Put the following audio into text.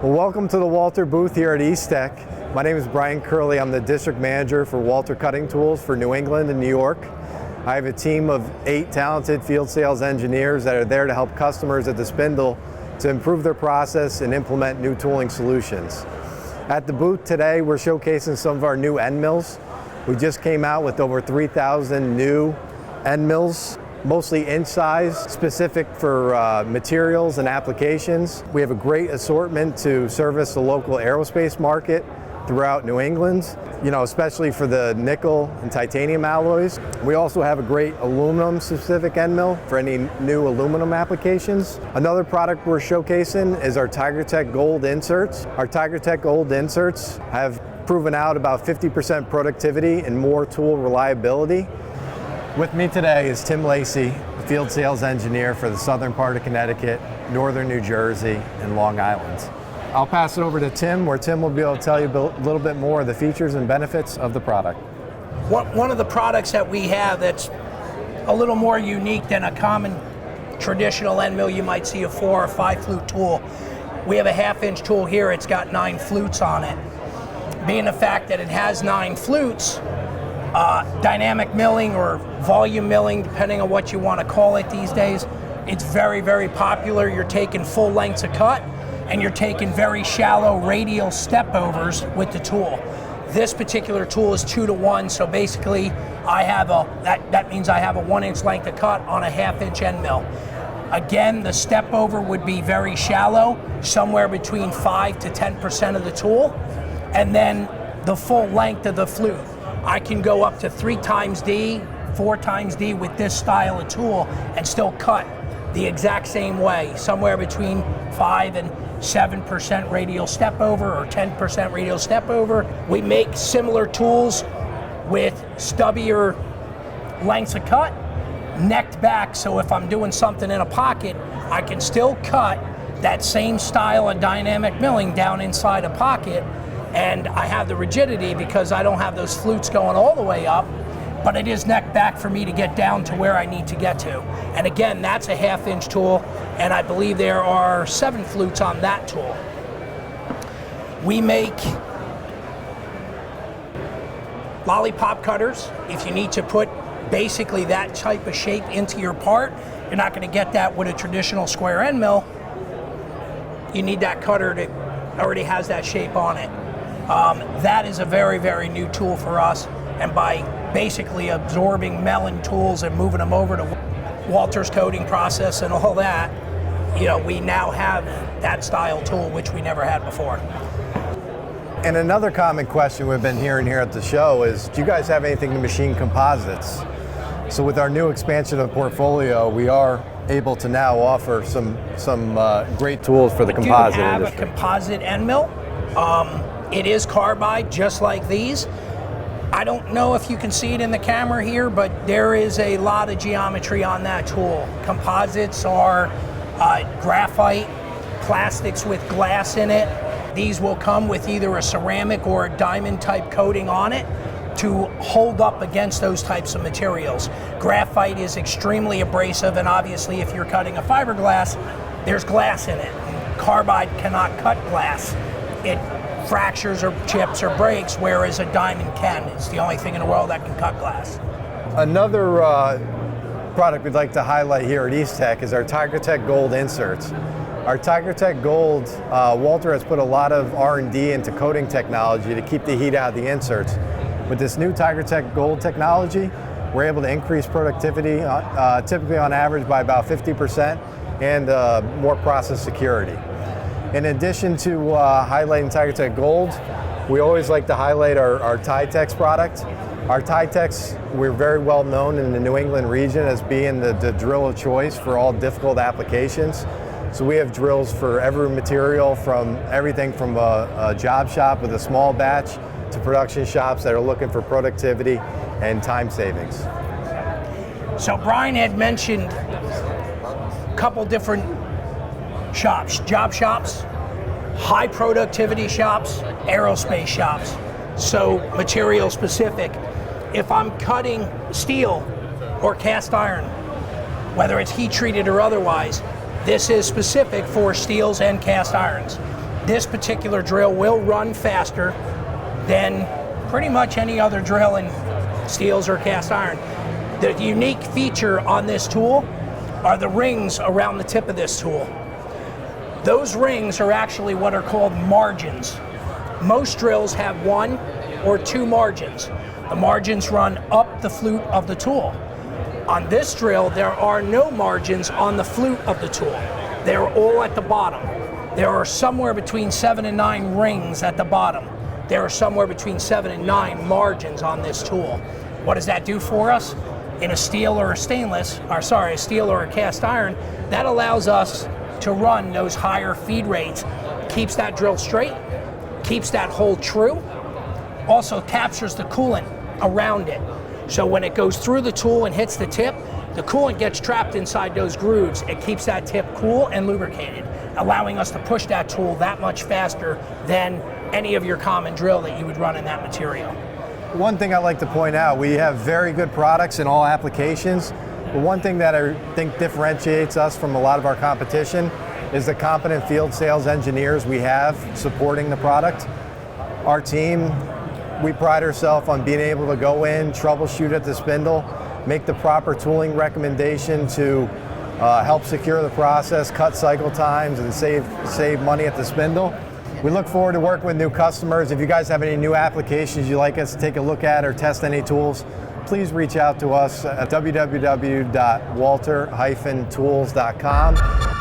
Well, welcome to the Walter booth here at East Tech. My name is Brian Curley. I'm the district manager for Walter Cutting Tools for New England and New York. I have a team of 8 talented field sales engineers that are there to help customers at the spindle to improve their process and implement new tooling solutions. At the booth today, we're showcasing some of our new end mills. We just came out with over 3,000 new end mills, mostly inch size, specific for materials and applications. We have a great assortment to service the local aerospace market throughout New England, especially for the nickel and titanium alloys. We also have a great aluminum specific end mill for any new aluminum applications. Another product we're showcasing is our TigerTech Gold inserts. Our TigerTech Gold inserts have proven out about 50% productivity and more tool reliability. With me today is Tim Lacey, field sales engineer for the southern part of Connecticut, northern New Jersey, and Long Island. I'll pass it over to Tim, where Tim will be able to tell you a little bit more of the features and benefits of the product. One of the products that we have that's a little more unique than a common traditional end mill, you might see a 4 or 5 flute tool. We have a 1/2 inch tool here, it's got 9 flutes on it. Being the fact that it has 9 flutes, dynamic milling or volume milling, depending on what you want to call it these days, it's very, very popular. You're taking full lengths of cut and you're taking very shallow radial step overs with the tool. This particular tool is 2 to 1, so basically that means I have a 1 inch length of cut on a 1/2 inch end mill. Again, the step over would be very shallow, somewhere between 5 to 10% of the tool, and then the full length of the flute. I can go up to 3 times D, 4 times D with this style of tool and still cut the exact same way, somewhere between 5 and 7% radial step over or 10% radial step over. We make similar tools with stubbier lengths of cut, necked back, so if I'm doing something in a pocket, I can still cut that same style of dynamic milling down inside a pocket, and I have the rigidity because I don't have those flutes going all the way up, but it is neck back for me to get down to where I need to get to. And again, that's a 1/2 inch tool, and I believe there are 7 flutes on that tool. We make lollipop cutters. If you need to put basically that type of shape into your part, you're not going to get that with a traditional square end mill. You need that cutter that already has that shape on it. That is a very, very new tool for us, and by basically absorbing melon tools and moving them over to Walter's coating process and all that, we now have that style tool, which we never had before. And another common question we've been hearing here at the show is, do you guys have anything to machine composites? So with our new expansion of the portfolio, we are able to now offer some great tools for the composite industry. We do have a composite end mill. It is carbide, just like these. I don't know if you can see it in the camera here, but there is a lot of geometry on that tool. Composites are graphite, plastics with glass in it. These will come with either a ceramic or a diamond type coating on it to hold up against those types of materials. Graphite is extremely abrasive, and obviously if you're cutting a fiberglass, there's glass in it. Carbide cannot cut glass. It fractures or chips or breaks, whereas a diamond can. It's the only thing in the world that can cut glass. Another product we'd like to highlight here at East Tech is our TigerTech Gold inserts. Our TigerTech Gold, Walter has put a lot of R&D into coating technology to keep the heat out of the inserts. With this new TigerTech Gold technology, we're able to increase productivity, typically on average by about 50%, and more process security. In addition to highlighting TigerTech Gold, we always like to highlight our Titex product. Our Titex, we're very well known in the New England region as being the drill of choice for all difficult applications. So we have drills for every material, from everything from a job shop with a small batch to production shops that are looking for productivity and time savings. So Brian had mentioned a couple different shops, job shops, high productivity shops, aerospace shops. So material specific. If I'm cutting steel or cast iron, whether it's heat treated or otherwise, this is specific for steels and cast irons. This particular drill will run faster than pretty much any other drill in steels or cast iron. The unique feature on this tool are the rings around the tip of this tool. Those rings are actually what are called margins. Most drills have 1 or 2 margins. The margins run up the flute of the tool. On this drill, there are no margins on the flute of the tool. They're all at the bottom. There are somewhere between 7 and 9 rings at the bottom. There are somewhere between 7 and 9 margins on this tool. What does that do for us? In a steel or a a steel or a cast iron, that allows us to run those higher feed rates, keeps that drill straight, keeps that hole true, also captures the coolant around it. So when it goes through the tool and hits the tip, the coolant gets trapped inside those grooves. It keeps that tip cool and lubricated, allowing us to push that tool that much faster than any of your common drill that you would run in that material. One thing I'd like to point out, we have very good products in all applications, but one thing that I think differentiates us from a lot of our competition is the competent field sales engineers we have supporting the product. Our team, we pride ourselves on being able to go in, troubleshoot at the spindle, make the proper tooling recommendation to help secure the process, cut cycle times, and save money at the spindle. We look forward to working with new customers. If you guys have any new applications you'd like us to take a look at or test any tools, please reach out to us at www.walter-tools.com.